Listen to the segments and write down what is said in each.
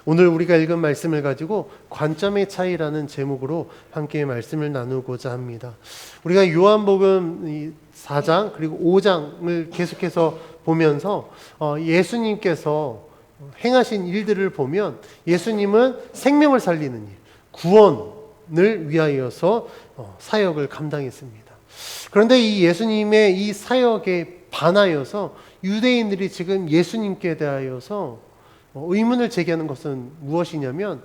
오늘 우리가 읽은 말씀을 가지고 관점의 차이라는 제목으로 함께 말씀을 나누고자 합니다. 우리가 요한복음 4장 그리고 5장을 계속해서 보면서 예수님께서 행하신 일들을 보면 예수님은 생명을 살리는 일, 구원을 위하여서 사역을 감당했습니다. 그런데 이 예수님의 이 사역에 반하여서 유대인들이 지금 예수님께 대하여서 의문을 제기하는 것은 무엇이냐면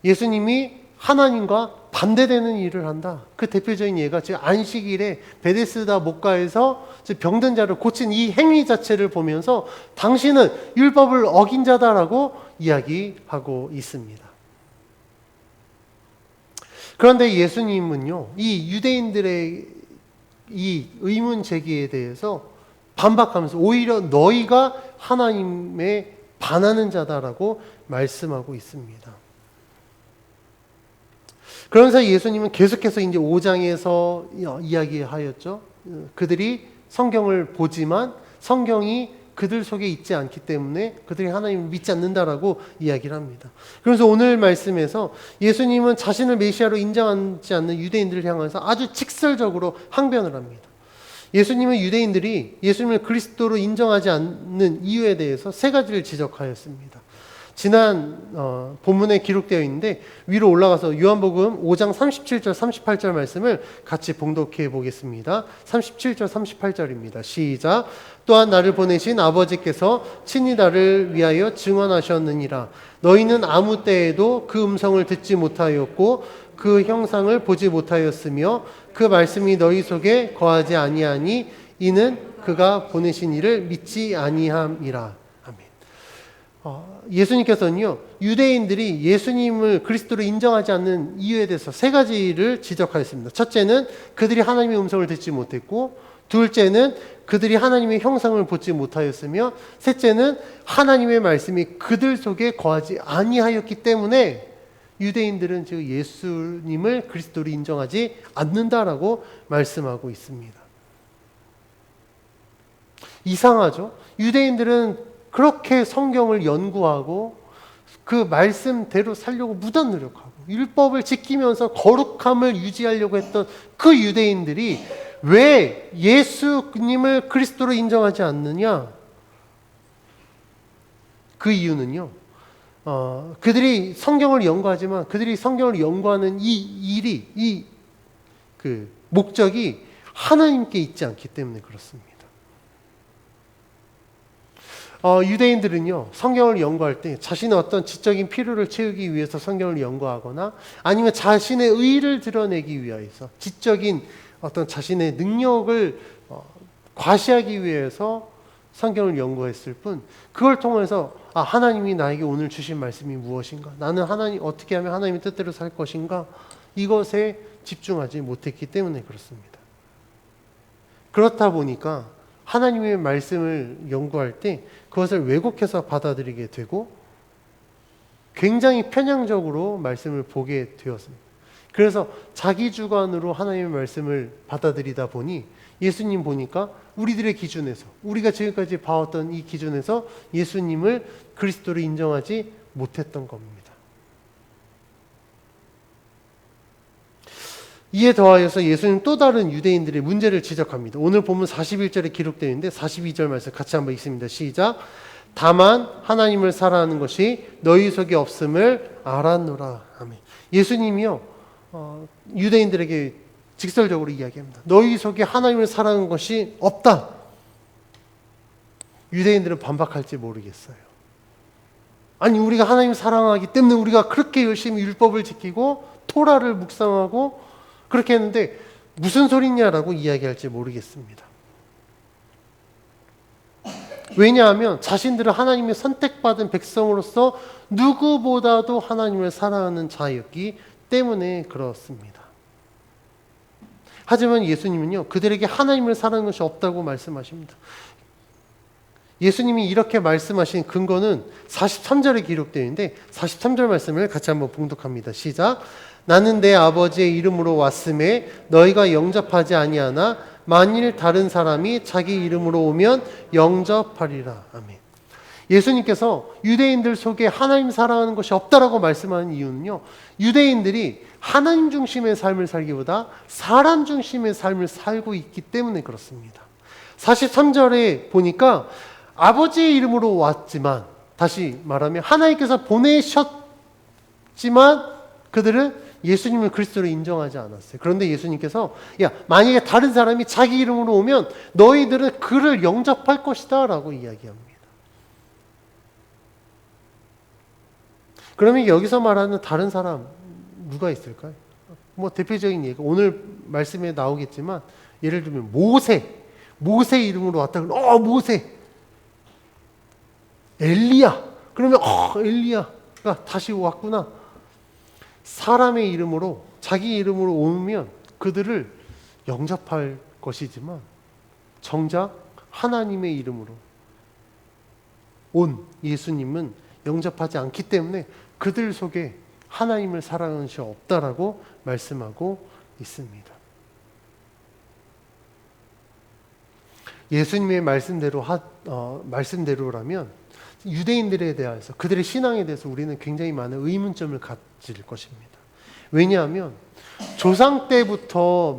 예수님이 하나님과 반대되는 일을 한다. 그 대표적인 예가 지금 안식일에 베데스다 목가에서 병든 자를 고친 이 행위 자체를 보면서 당신은 율법을 어긴 자다라고 이야기하고 있습니다. 그런데 예수님은요, 이 유대인들의 이 의문 제기에 대해서 반박하면서 오히려 너희가 하나님에 반하는 자다라고 말씀하고 있습니다. 그러면서 예수님은 계속해서 이제 5장에서 이야기하였죠. 그들이 성경을 보지만 성경이 그들 속에 있지 않기 때문에 그들이 하나님을 믿지 않는다라고 이야기를 합니다. 그래서 오늘 말씀에서 예수님은 자신을 메시아로 인정하지 않는 유대인들을 향해서 아주 직설적으로 항변을 합니다. 예수님은 유대인들이 예수님을 그리스도로 인정하지 않는 이유에 대해서 세 가지를 지적하였습니다. 지난 본문에 기록되어 있는데 위로 올라가서 요한복음 5장 37절 38절 말씀을 같이 봉독해 보겠습니다. 37절 38절입니다. 시작. 또한 나를 보내신 아버지께서 친히 나를 위하여 증언하셨느니라. 너희는 아무 때에도 그 음성을 듣지 못하였고 그 형상을 보지 못하였으며 그 말씀이 너희 속에 거하지 아니하니 이는 그가 보내신 이를 믿지 아니함이라. 예수님께서는요, 유대인들이 예수님을 그리스도로 인정하지 않는 이유에 대해서 세 가지를 지적하였습니다. 첫째는 그들이 하나님의 음성을 듣지 못했고, 둘째는 그들이 하나님의 형상을 보지 못하였으며, 셋째는 하나님의 말씀이 그들 속에 거하지 아니하였기 때문에 유대인들은 즉 예수님을 그리스도로 인정하지 않는다라고 말씀하고 있습니다. 이상하죠? 유대인들은 그렇게 성경을 연구하고 그 말씀대로 살려고 무단 노력하고 율법을 지키면서 거룩함을 유지하려고 했던 그 유대인들이 왜 예수님을 그리스도로 인정하지 않느냐? 그 이유는요, 그들이 성경을 연구하지만 그들이 성경을 연구하는 이 목적이 하나님께 있지 않기 때문에 그렇습니다. 유대인들은요, 성경을 연구할 때 자신의 어떤 지적인 필요를 채우기 위해서 성경을 연구하거나 아니면 자신의 의의를 드러내기 위해서 지적인 어떤 자신의 능력을 과시하기 위해서 성경을 연구했을 뿐, 그걸 통해서 하나님이 나에게 오늘 주신 말씀이 무엇인가? 나는 어떻게 하면 하나님의 뜻대로 살 것인가? 이것에 집중하지 못했기 때문에 그렇습니다. 그렇다 보니까 하나님의 말씀을 연구할 때 그것을 왜곡해서 받아들이게 되고 굉장히 편향적으로 말씀을 보게 되었습니다. 그래서 자기 주관으로 하나님의 말씀을 받아들이다 보니 예수님 보니까 우리들의 기준에서, 우리가 지금까지 봐왔던 이 기준에서 예수님을 그리스도로 인정하지 못했던 겁니다. 이에 더하여서 예수님 또 다른 유대인들의 문제를 지적합니다. 오늘 본문 41절에 기록되어 있는데 42절 말씀 같이 한번 읽습니다. 시작. 다만 하나님을 사랑하는 것이 너희 속에 없음을 알았노라. 아멘. 예수님이요, 유대인들에게 직설적으로 이야기합니다. 너희 속에 하나님을 사랑하는 것이 없다. 유대인들은 반박할지 모르겠어요. 아니, 우리가 하나님을 사랑하기 때문에 우리가 그렇게 열심히 율법을 지키고 토라를 묵상하고 그렇게 했는데 무슨 소리냐라고 이야기할지 모르겠습니다. 왜냐하면 자신들은 하나님의 선택받은 백성으로서 누구보다도 하나님을 사랑하는 자였기 때문에 그렇습니다. 하지만 예수님은요, 그들에게 하나님을 사랑하는 것이 없다고 말씀하십니다. 예수님이 이렇게 말씀하신 근거는 43절에 기록되어 있는데 43절 말씀을 같이 한번 봉독합니다. 시작. 나는 내 아버지의 이름으로 왔음에 너희가 영접하지 아니하나 만일 다른 사람이 자기 이름으로 오면 영접하리라. 아멘. 예수님께서 유대인들 속에 하나님 사랑하는 것이 없다라고 말씀하는 이유는요, 유대인들이 하나님 중심의 삶을 살기보다 사람 중심의 삶을 살고 있기 때문에 그렇습니다. 43절에 보니까 아버지의 이름으로 왔지만, 다시 말하면 하나님께서 보내셨지만 그들은 예수님을 그리스도로 인정하지 않았어요. 그런데 예수님께서 만약에 다른 사람이 자기 이름으로 오면 너희들은 그를 영접할 것이다 라고 이야기합니다. 그러면 여기서 말하는 다른 사람 누가 있을까요? 대표적인 얘기, 오늘 말씀에 나오겠지만, 예를 들면 모세 이름으로 왔다 그러면 모세, 엘리야, 그러면 엘리야가 다시 왔구나. 사람의 이름으로, 자기 이름으로 오면 그들을 영접할 것이지만, 정작 하나님의 이름으로 온 예수님은 영접하지 않기 때문에 그들 속에 하나님을 사랑하는 것이 없다라고 말씀하고 있습니다. 예수님의 말씀대로라면 유대인들에 대해서, 그들의 신앙에 대해서 우리는 굉장히 많은 의문점을 가질 것입니다. 왜냐하면 조상 때부터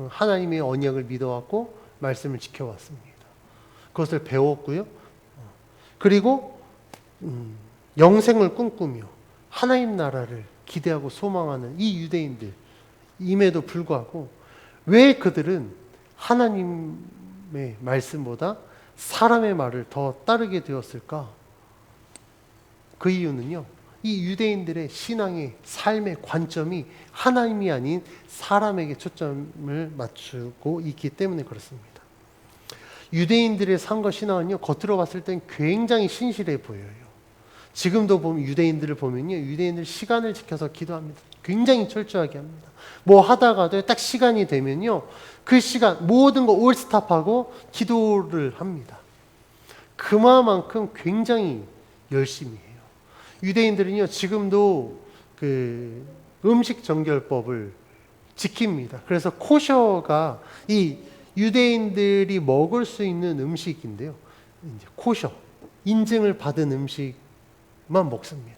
하나님의 언약을 믿어왔고 말씀을 지켜왔습니다. 그것을 배웠고요. 그리고 영생을 꿈꾸며 하나님 나라를 기대하고 소망하는 이 유대인들임에도 불구하고 왜 그들은 하나님의 말씀보다 사람의 말을 더 따르게 되었을까? 그 이유는요, 이 유대인들의 신앙의 삶의 관점이 하나님이 아닌 사람에게 초점을 맞추고 있기 때문에 그렇습니다. 유대인들의 삶과 신앙은요, 겉으로 봤을 땐 굉장히 신실해 보여요. 지금도 보면 유대인들을 보면요, 유대인들 시간을 지켜서 기도합니다. 굉장히 철저하게 합니다. 뭐 하다가도 딱 시간이 되면요, 그 시간 모든 거 올스탑하고 기도를 합니다. 그만큼 굉장히 열심히 해요. 유대인들은요, 지금도 그 음식 정결법을 지킵니다. 그래서 코셔가 이 유대인들이 먹을 수 있는 음식인데요, 이제 코셔, 인증을 받은 음식만 먹습니다.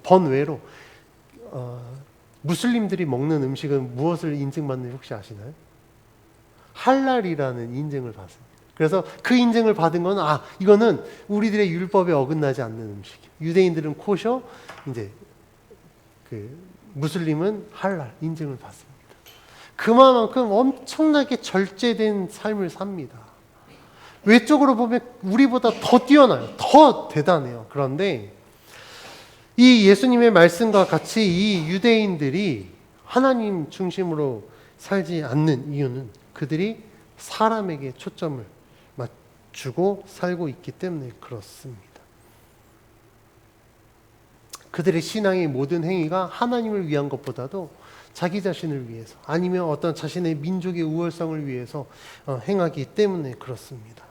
번외로 무슬림들이 먹는 음식은 무엇을 인증받는지 혹시 아시나요? 할랄이라는 인증을 받습니다. 그래서 그 인증을 받은 건 이거는 우리들의 율법에 어긋나지 않는 음식이에요. 유대인들은 코셔, 이제 그 무슬림은 할랄 인증을 받습니다. 그만큼 엄청나게 절제된 삶을 삽니다. 외적으로 보면 우리보다 더 뛰어나요. 더 대단해요. 그런데 이 예수님의 말씀과 같이 이 유대인들이 하나님 중심으로 살지 않는 이유는 그들이 사람에게 초점을 맞추고 살고 있기 때문에 그렇습니다. 그들의 신앙의 모든 행위가 하나님을 위한 것보다도 자기 자신을 위해서, 아니면 어떤 자신의 민족의 우월성을 위해서 행하기 때문에 그렇습니다.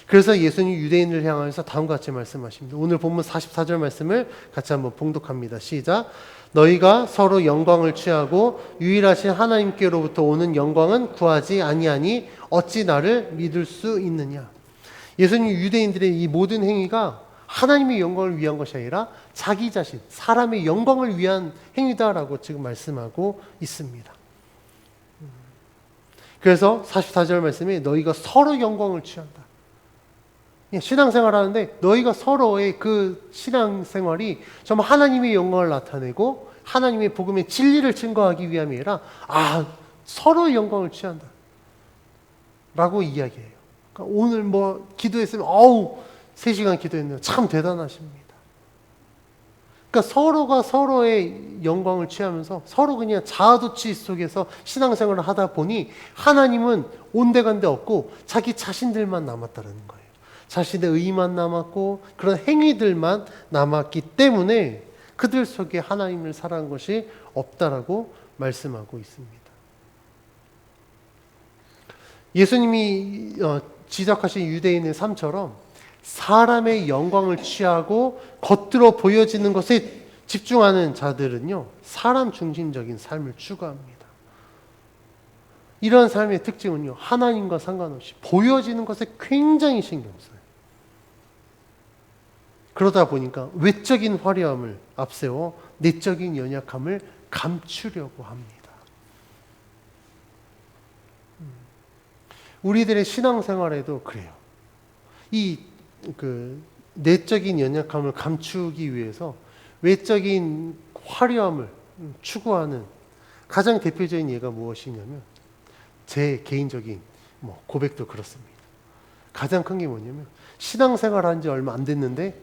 그래서 예수님 유대인을 향하여서 다음과 같이 말씀하십니다. 오늘 본문 44절 말씀을 같이 한번 봉독합니다. 시작. 너희가 서로 영광을 취하고 유일하신 하나님께로부터 오는 영광은 구하지 아니하니 어찌 나를 믿을 수 있느냐. 예수님 유대인들의 이 모든 행위가 하나님의 영광을 위한 것이 아니라 자기 자신, 사람의 영광을 위한 행위다라고 지금 말씀하고 있습니다. 그래서 44절 말씀에 너희가 서로 영광을 취한다. 신앙생활 하는데 너희가 서로의 그 신앙생활이 정말 하나님의 영광을 나타내고 하나님의 복음의 진리를 증거하기 위함이 아니라 서로 영광을 취한다 라고 이야기해요. 그러니까 오늘 기도했으면 3시간 기도했네요. 참 대단하십니다. 그러니까 서로가 서로의 영광을 취하면서 서로 그냥 자아도취 속에서 신앙생활을 하다 보니 하나님은 온데간데 없고 자기 자신들만 남았다는 거예요. 자신의 의만 남았고 그런 행위들만 남았기 때문에 그들 속에 하나님을 사랑한 것이 없다라고 말씀하고 있습니다. 예수님이 지적하신 유대인의 삶처럼 사람의 영광을 취하고 겉으로 보여지는 것에 집중하는 자들은요, 사람 중심적인 삶을 추구합니다. 이런 삶의 특징은요, 하나님과 상관없이 보여지는 것에 굉장히 신경 써요. 그러다 보니까 외적인 화려함을 앞세워 내적인 연약함을 감추려고 합니다. 우리들의 신앙생활에도 그래요. 이 내적인 연약함을 감추기 위해서 외적인 화려함을 추구하는 가장 대표적인 예가 무엇이냐면, 제 개인적인 고백도 그렇습니다. 가장 큰 게 뭐냐면, 신앙생활 한 지 얼마 안 됐는데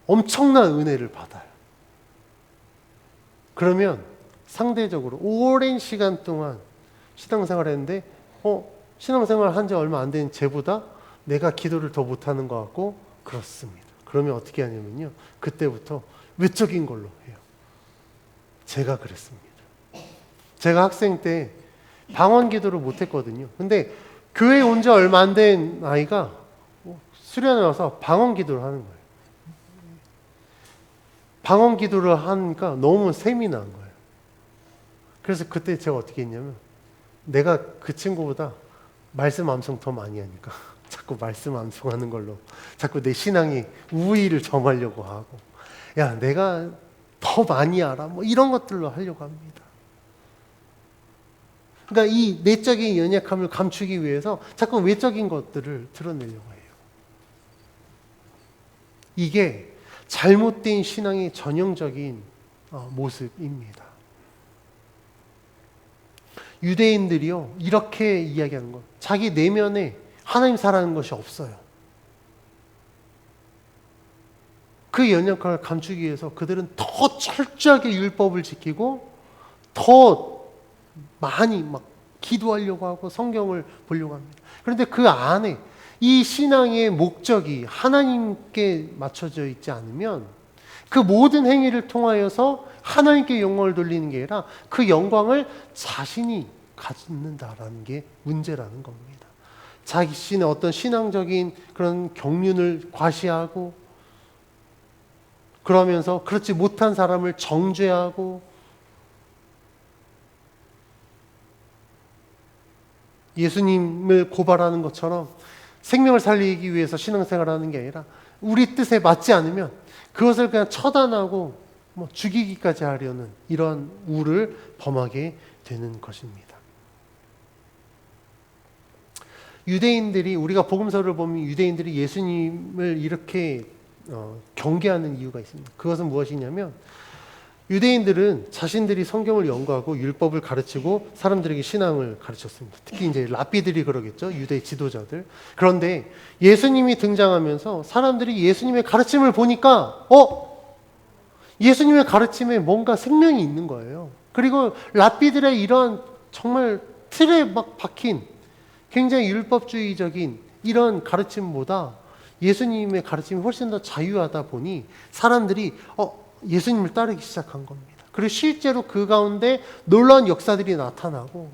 엄청난 은혜를 받아요. 그러면 상대적으로 오랜 시간 동안 신앙생활 했는데 신앙생활 한 지 얼마 안 된 쟤보다 내가 기도를 더 못하는 것 같고 그렇습니다. 그러면 어떻게 하냐면요, 그때부터 외적인 걸로 해요. 제가 그랬습니다. 제가 학생 때 방언 기도를 못했거든요. 근데 교회 온 지 얼마 안 된 아이가 수련회 와서 방언 기도를 하는 거예요. 방언 기도를 하니까 너무 셈이 난 거예요. 그래서 그때 제가 어떻게 했냐면, 내가 그 친구보다 말씀 암송 더 많이 하니까 자꾸 말씀 암송하는 걸로 자꾸 내 신앙이 우위를 점하려고 하고, 야 내가 더 많이 알아 이런 것들로 하려고 합니다. 그러니까 이 내적인 연약함을 감추기 위해서 자꾸 외적인 것들을 드러내려고 해요. 이게 잘못된 신앙의 전형적인 모습입니다. 유대인들이요, 이렇게 이야기하는 것, 자기 내면에 하나님 사랑하는 것이 없어요. 그 연약함을 감추기 위해서 그들은 더 철저하게 율법을 지키고 더 많이 기도하려고 하고 성경을 보려고 합니다. 그런데 그 안에 이 신앙의 목적이 하나님께 맞춰져 있지 않으면 그 모든 행위를 통하여서 하나님께 영광을 돌리는 게 아니라 그 영광을 자신이 갖는다라는 게 문제라는 겁니다. 자신의 어떤 신앙적인 그런 경륜을 과시하고, 그러면서 그렇지 못한 사람을 정죄하고, 예수님을 고발하는 것처럼 생명을 살리기 위해서 신앙생활하는 게 아니라 우리 뜻에 맞지 않으면 그것을 그냥 처단하고 죽이기까지 하려는 이런 우를 범하게 되는 것입니다. 유대인들이, 우리가 복음서를 보면 유대인들이 예수님을 이렇게 경계하는 이유가 있습니다. 그것은 무엇이냐면, 유대인들은 자신들이 성경을 연구하고 율법을 가르치고 사람들에게 신앙을 가르쳤습니다. 특히 이제 랍비들이 그러겠죠. 유대 지도자들. 그런데 예수님이 등장하면서 사람들이 예수님의 가르침을 보니까 예수님의 가르침에 뭔가 생명이 있는 거예요. 그리고 랍비들의 이런 정말 틀에 박힌 굉장히 율법주의적인 이런 가르침보다 예수님의 가르침이 훨씬 더 자유하다 보니 사람들이 예수님을 따르기 시작한 겁니다. 그리고 실제로 그 가운데 놀라운 역사들이 나타나고,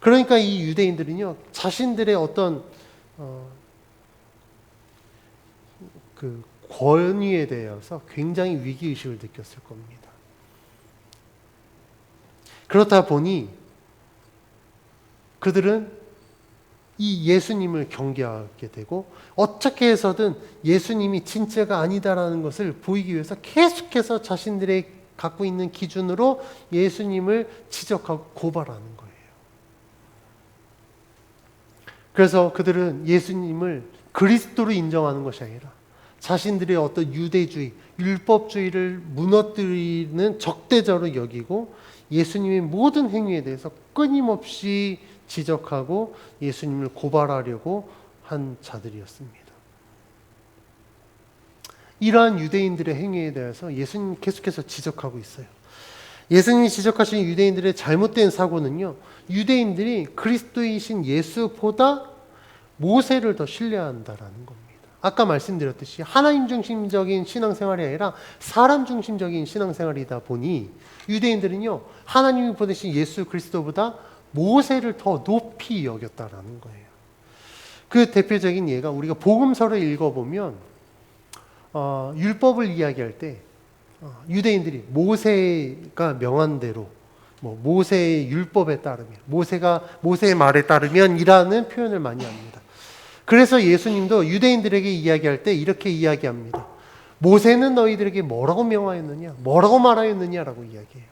그러니까 이 유대인들은요, 자신들의 어떤 그 권위에 대해서 굉장히 위기의식을 느꼈을 겁니다. 그렇다 보니 그들은 이 예수님을 경계하게 되고, 어떻게 해서든 예수님이 진짜가 아니다라는 것을 보이기 위해서 계속해서 자신들의 갖고 있는 기준으로 예수님을 지적하고 고발하는 거예요. 그래서 그들은 예수님을 그리스도로 인정하는 것이 아니라 자신들의 어떤 유대주의, 율법주의를 무너뜨리는 적대자로 여기고, 예수님의 모든 행위에 대해서 끊임없이 지적하고 예수님을 고발하려고 한 자들이었습니다. 이러한 유대인들의 행위에 대해서 예수님 계속해서 지적하고 있어요. 예수님이 지적하신 유대인들의 잘못된 사고는요, 유대인들이 그리스도이신 예수보다 모세를 더 신뢰한다라는 겁니다. 아까 말씀드렸듯이 하나님 중심적인 신앙생활이 아니라 사람 중심적인 신앙생활이다 보니 유대인들은요, 하나님이 보내신 예수 그리스도보다 모세를 더 높이 여겼다라는 거예요. 그 대표적인 예가, 우리가 복음서를 읽어보면 율법을 이야기할 때 유대인들이 모세가 명한 대로 뭐 모세의 율법에 따르면, 모세의 말에 따르면이라는 표현을 많이 합니다. 그래서 예수님도 유대인들에게 이야기할 때 이렇게 이야기합니다. 모세는 너희들에게 뭐라고 명하였느냐, 뭐라고 말하였느냐라고 이야기해요.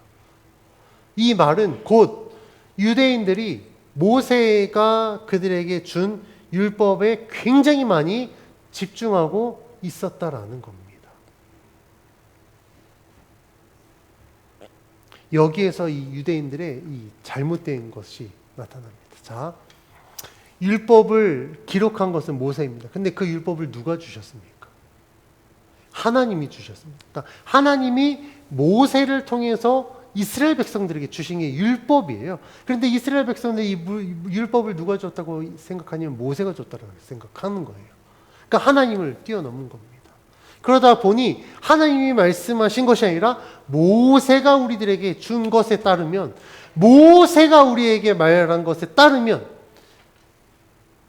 이 말은 곧 유대인들이 모세가 그들에게 준 율법에 굉장히 많이 집중하고 있었다라는 겁니다. 여기에서 이 유대인들의 이 잘못된 것이 나타납니다. 자, 율법을 기록한 것은 모세입니다. 근데 그 율법을 누가 주셨습니까? 하나님이 주셨습니다. 그러니까 하나님이 모세를 통해서 이스라엘 백성들에게 주신 게 율법이에요. 그런데 이스라엘 백성들이 이 율법을 누가 줬다고 생각하냐면 모세가 줬다고 생각하는 거예요. 그러니까 하나님을 뛰어넘은 겁니다. 그러다 보니 하나님이 말씀하신 것이 아니라 모세가 우리들에게 준 것에 따르면, 모세가 우리에게 말한 것에 따르면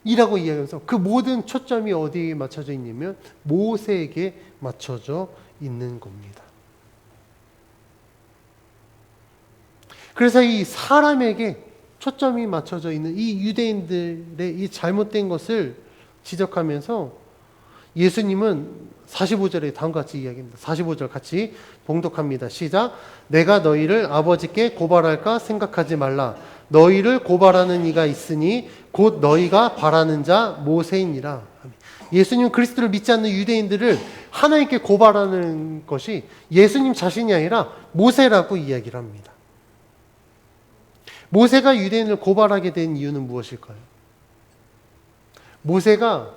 이라고 이야기하면서 그 모든 초점이 어디에 맞춰져 있냐면 모세에게 맞춰져 있는 겁니다. 그래서 이 사람에게 초점이 맞춰져 있는 이 유대인들의 이 잘못된 것을 지적하면서 예수님은 45절에 다음과 같이 이야기합니다. 45절 같이 봉독합니다. 시작. 내가 너희를 아버지께 고발할까 생각하지 말라. 너희를 고발하는 이가 있으니 곧 너희가 바라는 자 모세이니라. 예수님 그리스도를 믿지 않는 유대인들을 하나님께 고발하는 것이 예수님 자신이 아니라 모세라고 이야기를 합니다. 모세가 유대인을 고발하게 된 이유는 무엇일까요? 모세가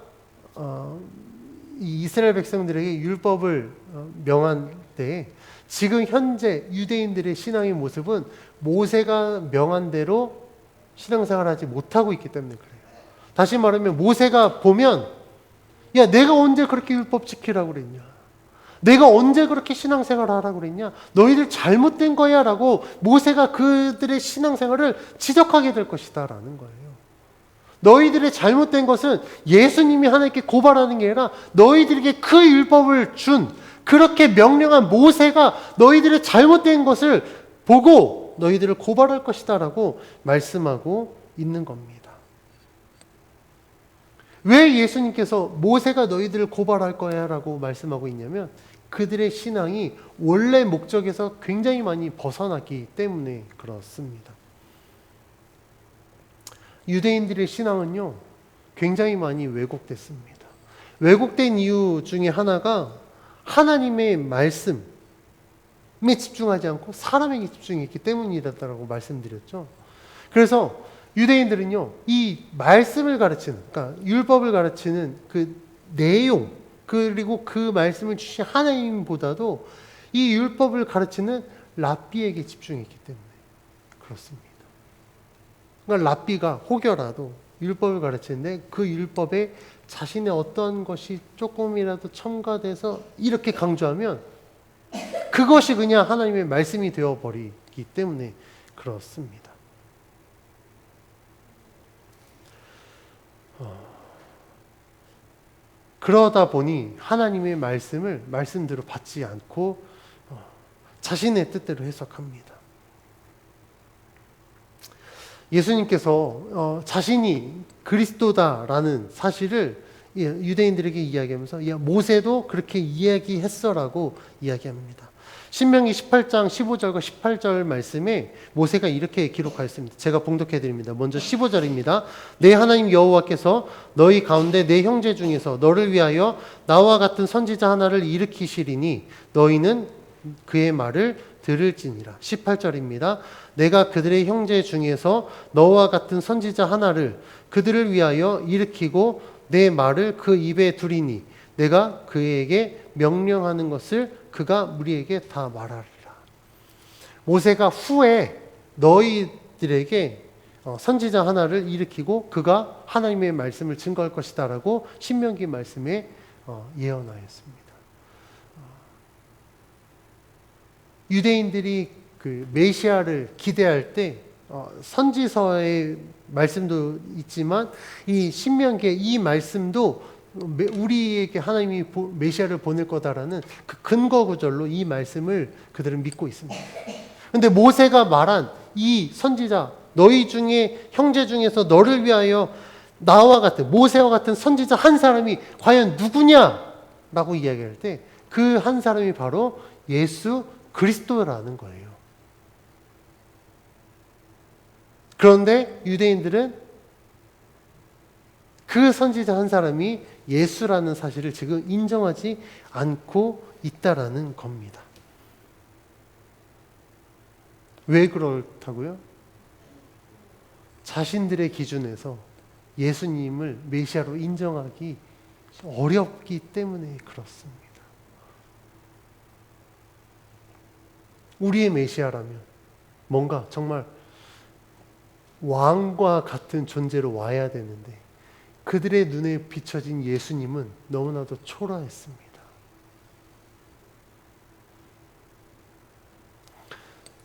이 이스라엘 백성들에게 율법을 명한 때에 지금 현재 유대인들의 신앙의 모습은 모세가 명한 대로 신앙생활하지 못하고 있기 때문에 그래요. 다시 말하면 모세가 보면 야 내가 언제 그렇게 율법 지키라고 그랬냐, 내가 언제 그렇게 신앙생활을 하라고 그랬냐, 너희들 잘못된 거야 라고 모세가 그들의 신앙생활을 지적하게 될 것이다 라는 거예요. 너희들의 잘못된 것은 예수님이 하나님께 고발하는 게 아니라 너희들에게 그 율법을 준, 그렇게 명령한 모세가 너희들의 잘못된 것을 보고 너희들을 고발할 것이다 라고 말씀하고 있는 겁니다. 왜 예수님께서 모세가 너희들을 고발할 거야 라고 말씀하고 있냐면 그들의 신앙이 원래 목적에서 굉장히 많이 벗어나기 때문에 그렇습니다. 유대인들의 신앙은요, 굉장히 많이 왜곡됐습니다. 왜곡된 이유 중에 하나가 하나님의 말씀에 집중하지 않고 사람에게 집중했기 때문이라고 말씀드렸죠. 그래서 유대인들은요, 이 말씀을 가르치는, 그러니까 율법을 가르치는 그 내용, 그리고 그 말씀을 주신 하나님보다도 이 율법을 가르치는 랍비에게 집중했기 때문에 그렇습니다. 그러니까 랍비가 혹여라도 율법을 가르치는데 그 율법에 자신의 어떤 것이 조금이라도 첨가돼서 이렇게 강조하면 그것이 그냥 하나님의 말씀이 되어버리기 때문에 그렇습니다. 그러다 보니 하나님의 말씀을 말씀대로 받지 않고 자신의 뜻대로 해석합니다. 예수님께서 자신이 그리스도다라는 사실을 유대인들에게 이야기하면서 모세도 그렇게 이야기했어라고 이야기합니다. 신명기 18장 15절과 18절 말씀에 모세가 이렇게 기록하였습니다. 제가 봉독해 드립니다. 먼저 15절입니다. 내 하나님 여호와께서 너희 가운데 내 형제 중에서 너를 위하여 나와 같은 선지자 하나를 일으키시리니 너희는 그의 말을 들을지니라. 18절입니다. 내가 그들의 형제 중에서 너와 같은 선지자 하나를 그들을 위하여 일으키고 내 말을 그 입에 두리니 내가 그에게 명령하는 것을 그가 우리에게 다 말하리라. 모세가 후에 너희들에게 선지자 하나를 일으키고 그가 하나님의 말씀을 증거할 것이다 라고 신명기 말씀에 예언하였습니다. 유대인들이 그 메시아를 기대할 때 선지서의 말씀도 있지만 이 신명기의 이 말씀도 우리에게 하나님이 메시아를 보낼 거다라는 그 근거 구절로 이 말씀을 그들은 믿고 있습니다. 그런데 모세가 말한 이 선지자, 너희 중에 형제 중에서 너를 위하여 나와 같은, 모세와 같은 선지자 한 사람이 과연 누구냐라고 이야기할 때 그 한 사람이 바로 예수 그리스도라는 거예요. 그런데 유대인들은 그 선지자 한 사람이 예수라는 사실을 지금 인정하지 않고 있다라는 겁니다. 왜 그렇다고요? 자신들의 기준에서 예수님을 메시아로 인정하기 어렵기 때문에 그렇습니다. 우리의 메시아라면 뭔가 정말 왕과 같은 존재로 와야 되는데 그들의 눈에 비춰진 예수님은 너무나도 초라했습니다.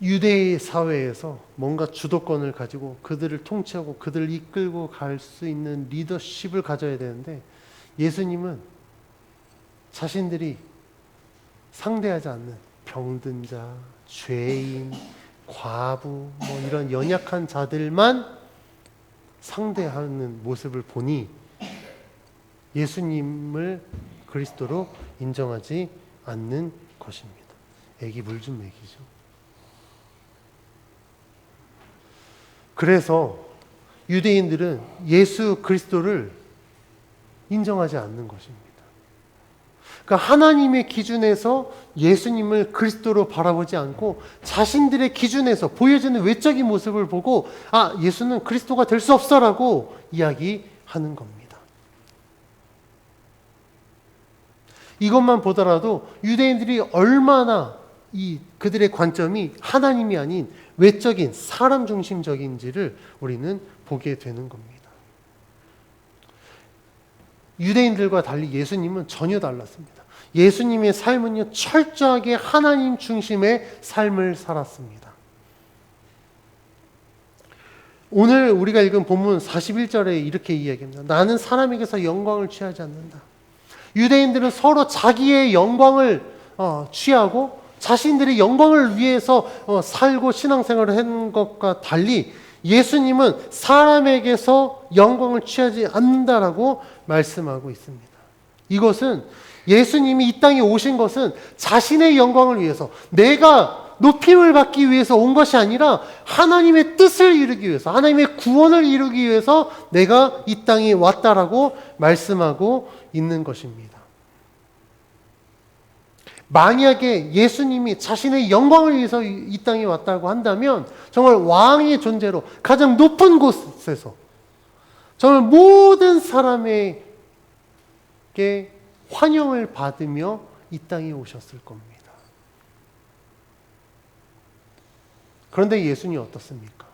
유대의 사회에서 뭔가 주도권을 가지고 그들을 통치하고 그들을 이끌고 갈 수 있는 리더십을 가져야 되는데 예수님은 자신들이 상대하지 않는 병든 자, 죄인, 과부, 뭐 이런 연약한 자들만 상대하는 모습을 보니 예수님을 그리스도로 인정하지 않는 것입니다. 애기 물 좀 먹이죠. 그래서 유대인들은 예수 그리스도를 인정하지 않는 것입니다. 그러니까 하나님의 기준에서 예수님을 그리스도로 바라보지 않고 자신들의 기준에서 보여지는 외적인 모습을 보고 예수는 그리스도가 될 수 없어라고 이야기하는 겁니다. 이것만 보더라도 유대인들이 얼마나 그들의 관점이 하나님이 아닌 외적인 사람 중심적인지를 우리는 보게 되는 겁니다. 유대인들과 달리 예수님은 전혀 달랐습니다. 예수님의 삶은요, 철저하게 하나님 중심의 삶을 살았습니다. 오늘 우리가 읽은 본문 41절에 이렇게 이야기합니다. 나는 사람에게서 영광을 취하지 않는다. 유대인들은 서로 자기의 영광을 취하고 자신들의 영광을 위해서 살고 신앙생활을 한 것과 달리 예수님은 사람에게서 영광을 취하지 않는다라고 말씀하고 있습니다. 이것은 예수님이 이 땅에 오신 것은 자신의 영광을 위해서 내가 높임을 받기 위해서 온 것이 아니라 하나님의 뜻을 이루기 위해서 하나님의 구원을 이루기 위해서 내가 이 땅에 왔다라고 말씀하고 있는 것입니다. 만약에 예수님이 자신의 영광을 위해서 이 땅에 왔다고 한다면 정말 왕의 존재로 가장 높은 곳에서 정말 모든 사람에게 환영을 받으며 이 땅에 오셨을 겁니다. 그런데 예수님이 어떻습니까?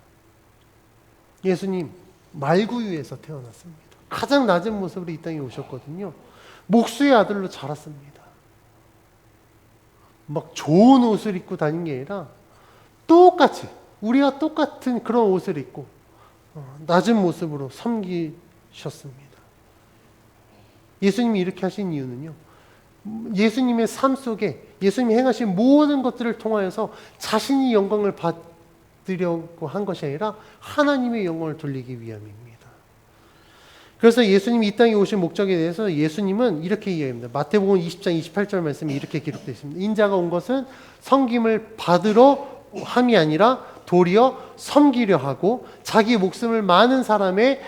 예수님 말구유에서 태어났습니다. 가장 낮은 모습으로 이 땅에 오셨거든요. 목수의 아들로 자랐습니다. 막 좋은 옷을 입고 다닌 게 아니라 똑같이 우리와 똑같은 그런 옷을 입고 낮은 모습으로 섬기셨습니다. 예수님이 이렇게 하신 이유는요, 예수님의 삶 속에 예수님이 행하신 모든 것들을 통하여서 자신이 영광을 받으려고 한 것이 아니라 하나님의 영광을 돌리기 위함입니다. 그래서 예수님이 이 땅에 오신 목적에 대해서 예수님은 이렇게 이야기합니다. 마태복음 20장 28절 말씀이 이렇게 기록되어 있습니다. 인자가 온 것은 섬김을 받으러 함이 아니라 도리어 섬기려 하고 자기 목숨을 많은 사람의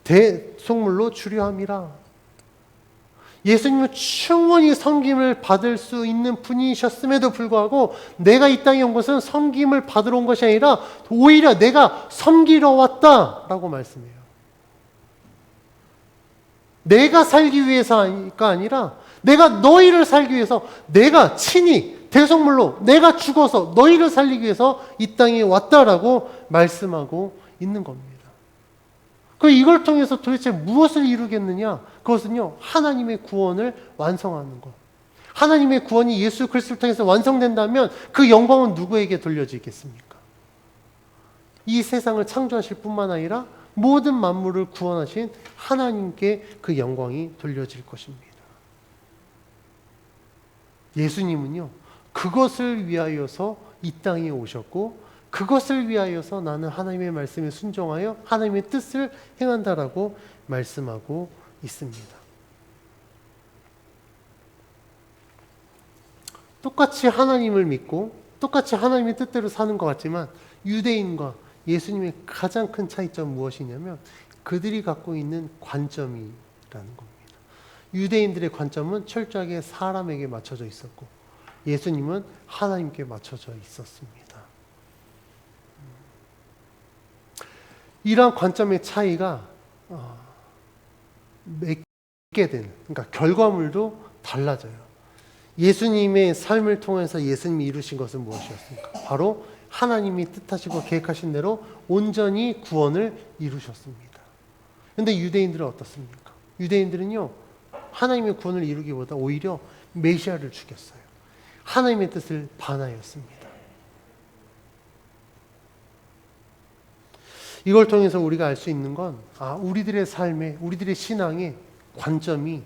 대속물로 주려 함이라. 예수님은 충분히 섬김을 받을 수 있는 분이셨음에도 불구하고 내가 이 땅에 온 것은 섬김을 받으러 온 것이 아니라 오히려 내가 섬기러 왔다라고 말씀해요. 내가 살기 위해서가 아니라 내가 너희를 살기 위해서 내가 친히 대속물로 내가 죽어서 너희를 살리기 위해서 이 땅에 왔다라고 말씀하고 있는 겁니다. 이걸 통해서 도대체 무엇을 이루겠느냐? 그것은요, 하나님의 구원을 완성하는 것. 하나님의 구원이 예수 그리스도를 통해서 완성된다면 그 영광은 누구에게 돌려지겠습니까? 이 세상을 창조하실 뿐만 아니라 모든 만물을 구원하신 하나님께 그 영광이 돌려질 것입니다. 예수님은요, 그것을 위하여서 이 땅에 오셨고 그것을 위하여서 나는 하나님의 말씀에 순종하여 하나님의 뜻을 행한다라고 말씀하고 있습니다. 똑같이 하나님을 믿고 똑같이 하나님의 뜻대로 사는 것 같지만 유대인과 예수님의 가장 큰 차이점은 무엇이냐면 그들이 갖고 있는 관점이라는 겁니다. 유대인들의 관점은 철저하게 사람에게 맞춰져 있었고 예수님은 하나님께 맞춰져 있었습니다. 이러한 관점의 차이가 맺게 되는, 그러니까 결과물도 달라져요. 예수님의 삶을 통해서 예수님이 이루신 것은 무엇이었습니까? 바로 하나님이 뜻하시고 계획하신 대로 온전히 구원을 이루셨습니다. 그런데 유대인들은 어떻습니까? 유대인들은요, 하나님의 구원을 이루기보다 오히려 메시아를 죽였어요. 하나님의 뜻을 반하였습니다. 이걸 통해서 우리가 알 수 있는 건 우리들의 삶에, 우리들의 신앙의 관점이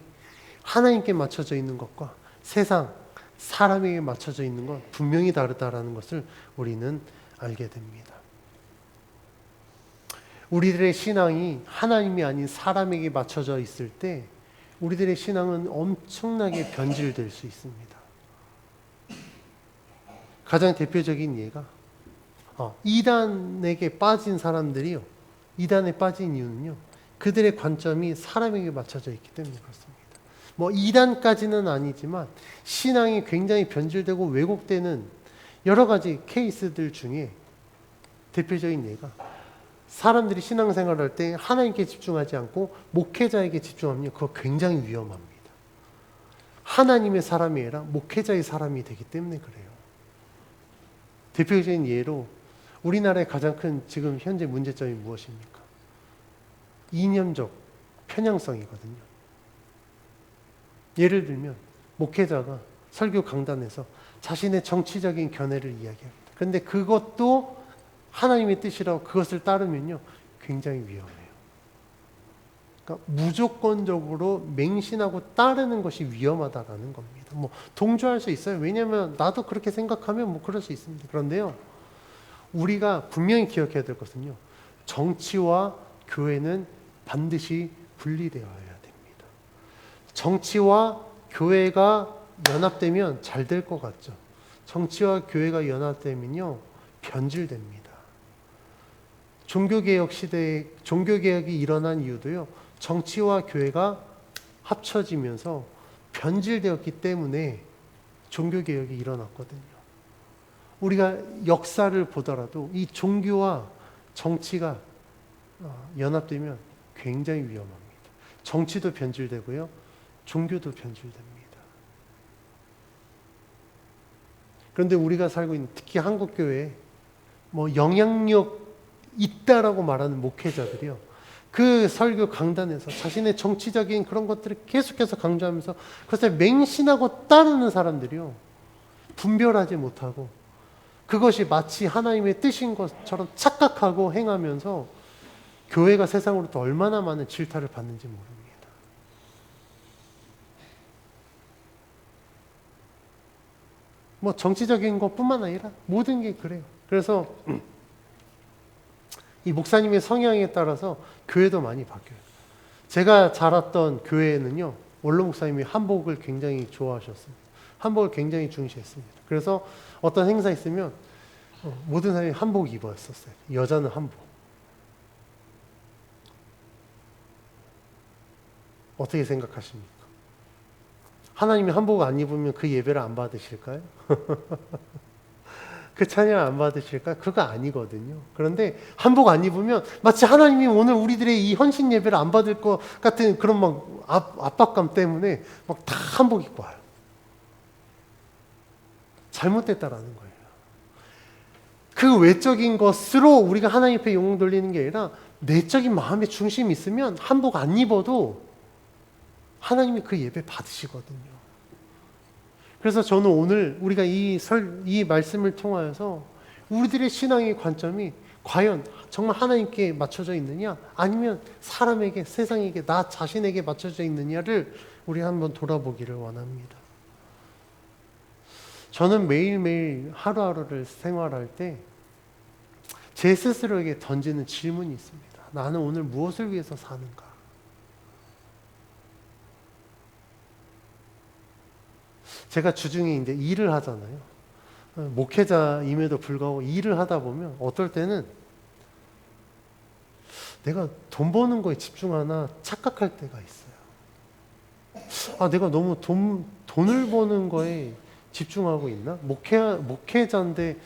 하나님께 맞춰져 있는 것과 세상, 사람에게 맞춰져 있는 건 분명히 다르다라는 것을 우리는 알게 됩니다. 우리들의 신앙이 하나님이 아닌 사람에게 맞춰져 있을 때 우리들의 신앙은 엄청나게 변질될 수 있습니다. 가장 대표적인 예가 이단에게 빠진 사람들이요. 이단에 빠진 이유는요. 그들의 관점이 사람에게 맞춰져 있기 때문에 그렇습니다. 이단까지는 아니지만 신앙이 굉장히 변질되고 왜곡되는 여러 가지 케이스들 중에 대표적인 예가 사람들이 신앙생활할 때 하나님께 집중하지 않고 목회자에게 집중하면 그거 굉장히 위험합니다. 하나님의 사람이 아니라 목회자의 사람이 되기 때문에 그래요. 대표적인 예로 우리나라의 가장 큰 지금 현재 문제점이 무엇입니까? 이념적 편향성이거든요. 예를 들면 목회자가 설교 강단에서 자신의 정치적인 견해를 이야기합니다. 그런데 그것도 하나님의 뜻이라고 그것을 따르면요 굉장히 위험해요. 그러니까 무조건적으로 맹신하고 따르는 것이 위험하다라는 겁니다. 동조할 수 있어요. 왜냐하면 나도 그렇게 생각하면 그럴 수 있습니다. 그런데요 우리가 분명히 기억해야 될 것은요 정치와 교회는 반드시 분리되어야 됩니다. 정치와 교회가 연합되면 잘 될 것 같죠. 정치와 교회가 연합되면요 변질됩니다. 종교개혁 시대에 종교개혁이 일어난 이유도요 정치와 교회가 합쳐지면서 변질되었기 때문에 종교개혁이 일어났거든요. 우리가 역사를 보더라도 이 종교와 정치가 연합되면 굉장히 위험합니다. 정치도 변질되고요 종교도 변질됩니다. 그런데 우리가 살고 있는 특히 한국교회에 영향력 있다라고 말하는 목회자들이요 그 설교 강단에서 자신의 정치적인 그런 것들을 계속해서 강조하면서 그것을 맹신하고 따르는 사람들이요 분별하지 못하고 그것이 마치 하나님의 뜻인 것처럼 착각하고 행하면서 교회가 세상으로부터 얼마나 많은 질타를 받는지 모릅니다. 정치적인 것뿐만 아니라 모든 게 그래요. 그래서 이 목사님의 성향에 따라서 교회도 많이 바뀌어요. 제가 자랐던 교회에는요 원로 목사님이 한복을 굉장히 좋아하셨습니다. 한복을 굉장히 중시했습니다. 그래서 어떤 행사 있으면 모든 사람이 한복 입었었어요. 여자는 한복. 어떻게 생각하십니까? 하나님이 한복 안 입으면 그 예배를 안 받으실까요? 그 찬양 안 받으실까요? 그거 아니거든요. 그런데 한복 안 입으면 마치 하나님이 오늘 우리들의 이 헌신 예배를 안 받을 것 같은 그런 압박감 때문에 다 한복 입고 와요. 잘못됐다라는 거예요. 그 외적인 것으로 우리가 하나님 앞에 영광 돌리는 게 아니라 내적인 마음의 중심이 있으면 한복 안 입어도 하나님이 그 예배 받으시거든요. 그래서 저는 오늘 우리가 이 말씀을 통하여서 우리들의 신앙의 관점이 과연 정말 하나님께 맞춰져 있느냐 아니면 사람에게, 세상에게, 나 자신에게 맞춰져 있느냐를 우리 한번 돌아보기를 원합니다. 저는 매일매일 하루하루를 생활할 때 제 스스로에게 던지는 질문이 있습니다. 나는 오늘 무엇을 위해서 사는가? 제가 주중에 이제 일을 하잖아요. 목회자임에도 불구하고 일을 하다 보면 어떨 때는 내가 돈 버는 거에 집중하나 착각할 때가 있어요. 아, 내가 너무 돈을 버는 거에 집중하고 있나? 목회자인데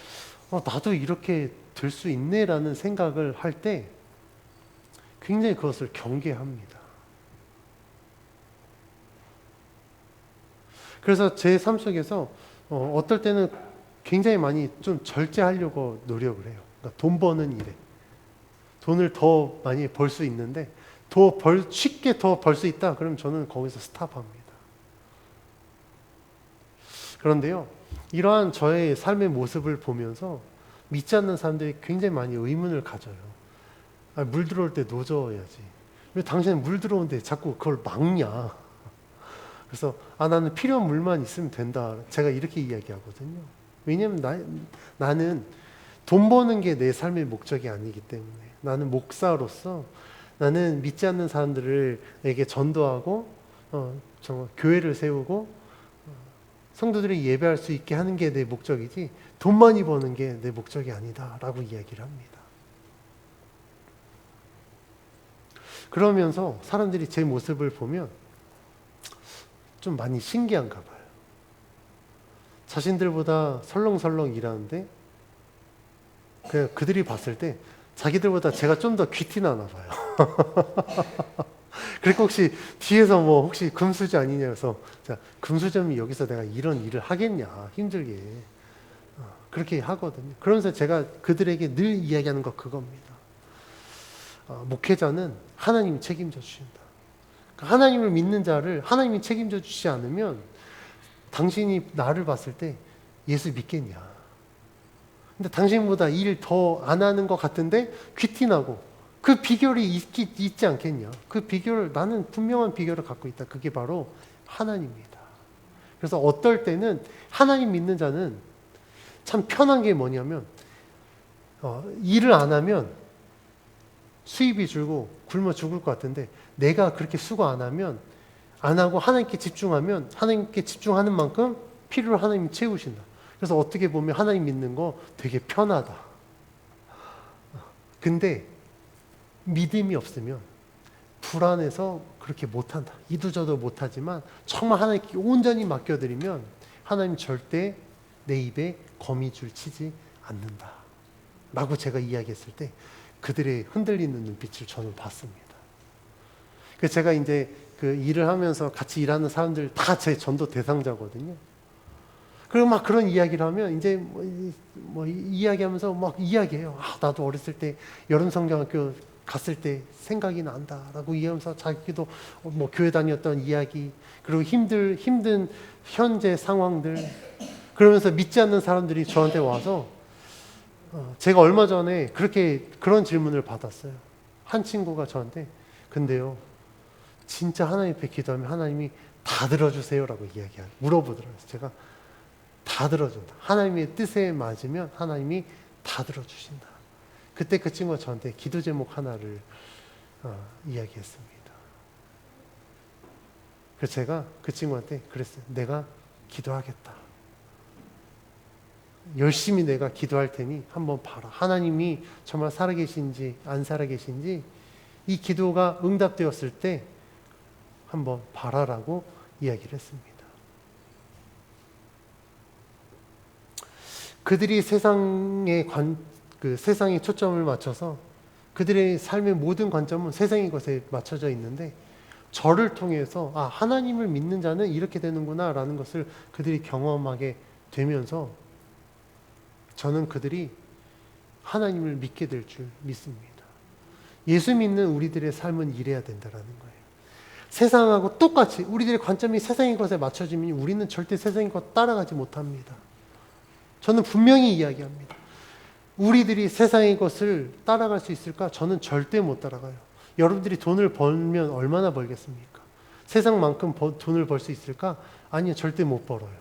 나도 이렇게 될 수 있네라는 생각을 할 때 굉장히 그것을 경계합니다. 그래서 제 삶 속에서 어떨 때는 굉장히 많이 좀 절제하려고 노력을 해요. 그러니까 돈 버는 일에. 돈을 더 많이 벌 수 있는데 쉽게 더 벌 수 있다. 그럼 저는 거기서 스탑합니다. 그런데요, 이러한 저의 삶의 모습을 보면서 믿지 않는 사람들이 굉장히 많이 의문을 가져요. 물 들어올 때 노져야지. 왜 당신은 물 들어오는데 자꾸 그걸 막냐? 그래서 나는 필요한 물만 있으면 된다. 제가 이렇게 이야기하거든요. 왜냐하면 나는 돈 버는 게 내 삶의 목적이 아니기 때문에. 나는 목사로서 나는 믿지 않는 사람들에게 전도하고 정말 교회를 세우고 성도들이 예배할 수 있게 하는 게 내 목적이지 돈 많이 버는 게 내 목적이 아니다라고 이야기를 합니다. 그러면서 사람들이 제 모습을 보면 좀 많이 신기한가 봐요. 자신들보다 설렁설렁 일하는데 그들이 봤을 때 자기들보다 제가 좀 더 귀티나나 봐요. 그리고 혹시 뒤에서 혹시 금수저 아니냐 해서 자, 금수저면 여기서 내가 이런 일을 하겠냐 힘들게 그렇게 하거든요. 그러면서 제가 그들에게 늘 이야기하는 거 그겁니다. 목회자는 하나님이 책임져 주신다. 그러니까 하나님을 믿는 자를 하나님이 책임져 주시지 않으면 당신이 나를 봤을 때 예수 믿겠냐. 근데 당신보다 일 더 안 하는 것 같은데 귀티나고 그 비결이 있지 않겠냐. 그 비결을 나는 분명한 비결을 갖고 있다. 그게 바로 하나님입니다. 그래서 어떨 때는 하나님 믿는 자는 참 편한 게 뭐냐면 일을 안 하면 수입이 줄고 굶어 죽을 것 같은데 내가 그렇게 수고 안 하고 하나님께 집중하면 하나님께 집중하는 만큼 필요를 하나님이 채우신다. 그래서 어떻게 보면 하나님 믿는 거 되게 편하다. 근데 믿음이 없으면 불안해서 그렇게 못한다. 이도저도 못하지만 정말 하나님께 온전히 맡겨드리면 하나님 절대 내 입에 거미줄 치지 않는다. 라고 제가 이야기했을 때 그들의 흔들리는 눈빛을 저는 봤습니다. 그래서 제가 이제 그 일을 하면서 같이 일하는 사람들 다 제 전도 대상자거든요. 그리고 막 그런 이야기를 하면 이제 이야기하면서 막 이야기해요. 나도 어렸을 때 여름성경학교 갔을 때 생각이 난다라고 이야기하면서 자기도 교회 다녔던 이야기 그리고 힘든 현재 상황들 그러면서 믿지 않는 사람들이 저한테 와서 제가 얼마 전에 그런 질문을 받았어요. 한 친구가 저한테 근데요 진짜 하나님 앞에 기도하면 하나님이 다 들어주세요라고 물어보더라고요. 제가 다 들어준다. 하나님의 뜻에 맞으면 하나님이 다 들어주신다. 그때 그 친구가 저한테 기도 제목 하나를 이야기했습니다. 그래서 제가 그 친구한테 그랬어요. 내가 기도하겠다. 열심히 내가 기도할 테니 한번 봐라. 하나님이 정말 살아계신지 안 살아계신지 이 기도가 응답되었을 때 한번 봐라라고 이야기를 했습니다. 그들이 세상에 초점을 맞춰서 그들의 삶의 모든 관점은 세상의 것에 맞춰져 있는데 저를 통해서 하나님을 믿는 자는 이렇게 되는구나 라는 것을 그들이 경험하게 되면서 저는 그들이 하나님을 믿게 될 줄 믿습니다. 예수 믿는 우리들의 삶은 이래야 된다라는 거예요. 세상하고 똑같이 우리들의 관점이 세상의 것에 맞춰지면 우리는 절대 세상의 것 따라가지 못합니다. 저는 분명히 이야기합니다. 우리들이 세상의 것을 따라갈 수 있을까? 저는 절대 못 따라가요. 여러분들이 돈을 벌면 얼마나 벌겠습니까? 세상만큼 돈을 벌 수 있을까? 아니요, 절대 못 벌어요.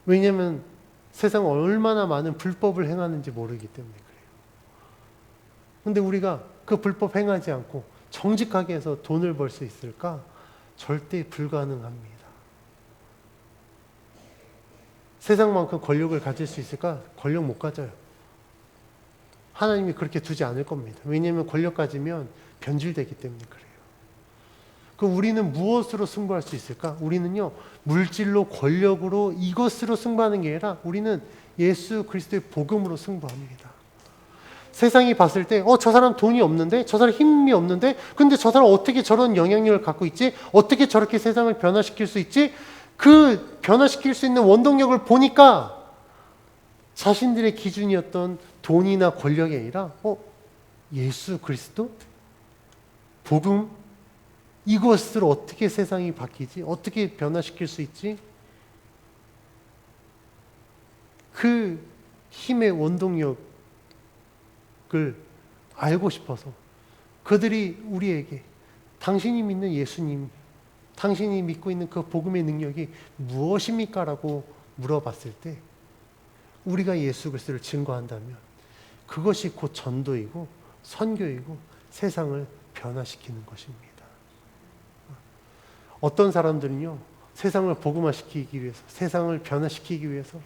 왜냐하면 세상은 얼마나 많은 불법을 행하는지 모르기 때문에 그래요. 근데 우리가 그 불법 행하지 않고 정직하게 해서 돈을 벌 수 있을까? 절대 불가능합니다. 세상만큼 권력을 가질 수 있을까? 권력 못 가져요. 하나님이 그렇게 두지 않을 겁니다. 왜냐하면 권력 가지면 변질되기 때문에 그래요. 그럼 우리는 무엇으로 승부할 수 있을까? 우리는요, 물질로, 권력으로, 이것으로 승부하는 게 아니라 우리는 예수 그리스도의 복음으로 승부합니다. 세상이 봤을 때, 저 사람 돈이 없는데? 저 사람 힘이 없는데? 근데 저 사람 어떻게 저런 영향력을 갖고 있지? 어떻게 저렇게 세상을 변화시킬 수 있지? 그 변화시킬 수 있는 원동력을 보니까 자신들의 기준이었던 돈이나 권력이 아니라 예수 그리스도? 복음? 이것으로 어떻게 세상이 바뀌지? 어떻게 변화시킬 수 있지? 그 힘의 원동력을 알고 싶어서 그들이 우리에게 당신이 믿는 예수님, 당신이 믿고 있는 그 복음의 능력이 무엇입니까? 라고 물어봤을 때 우리가 예수 그리스도를 증거한다면 그것이 곧 전도이고 선교이고 세상을 변화시키는 것입니다. 어떤 사람들은요, 세상을 복음화시키기 위해서, 세상을 변화시키기 위해서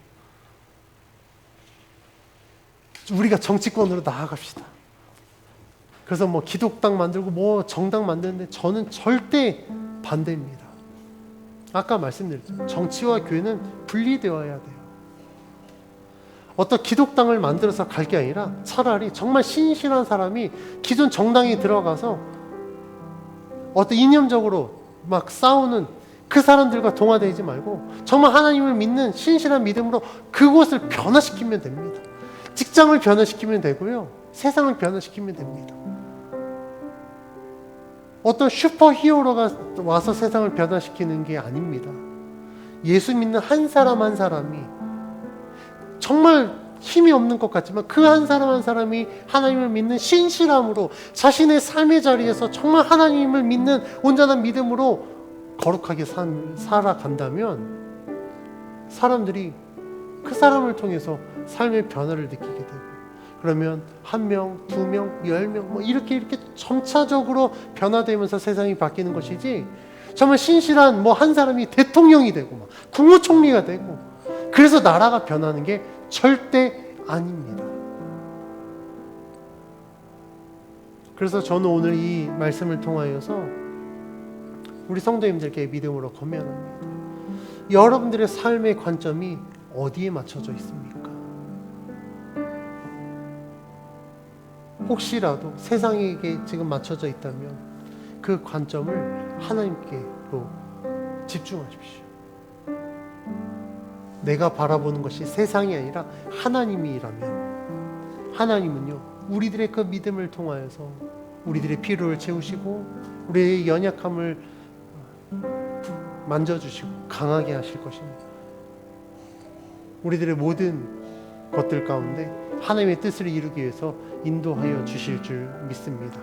우리가 정치권으로 나아갑시다. 그래서 뭐 기독당 만들고 뭐 정당 만드는데 저는 절대 반대입니다. 아까 말씀드렸죠. 정치와 교회는 분리되어야 돼요. 어떤 기독당을 만들어서 갈 게 아니라 차라리 정말 신실한 사람이 기존 정당에 들어가서 어떤 이념적으로 막 싸우는 그 사람들과 동화되지 말고 정말 하나님을 믿는 신실한 믿음으로 그곳을 변화시키면 됩니다. 직장을 변화시키면 되고요. 세상을 변화시키면 됩니다. 어떤 슈퍼히어로가 와서 세상을 변화시키는 게 아닙니다. 예수 믿는 한 사람 한 사람이 정말 힘이 없는 것 같지만 그 한 사람 한 사람이 하나님을 믿는 신실함으로 자신의 삶의 자리에서 정말 하나님을 믿는 온전한 믿음으로 거룩하게 살아간다면 사람들이 그 사람을 통해서 삶의 변화를 느끼게 되고 그러면 1명, 2명, 10명 뭐 이렇게 점차적으로 변화되면서 세상이 바뀌는 것이지 정말 신실한 뭐 한 사람이 대통령이 되고 막 국무총리가 되고 그래서 나라가 변하는 게 절대 아닙니다. 그래서 저는 오늘 이 말씀을 통하여서 우리 성도님들께 믿음으로 권면합니다. 여러분들의 삶의 관점이 어디에 맞춰져 있습니까? 혹시라도 세상에게 지금 맞춰져 있다면 그 관점을 하나님께로 집중하십시오. 내가 바라보는 것이 세상이 아니라 하나님이라면 하나님은요 우리들의 그 믿음을 통하여서 우리들의 필요를 채우시고 우리의 연약함을 만져주시고 강하게 하실 것입니다. 우리들의 모든 것들 가운데 하나님의 뜻을 이루기 위해서 인도하여 주실 줄 믿습니다.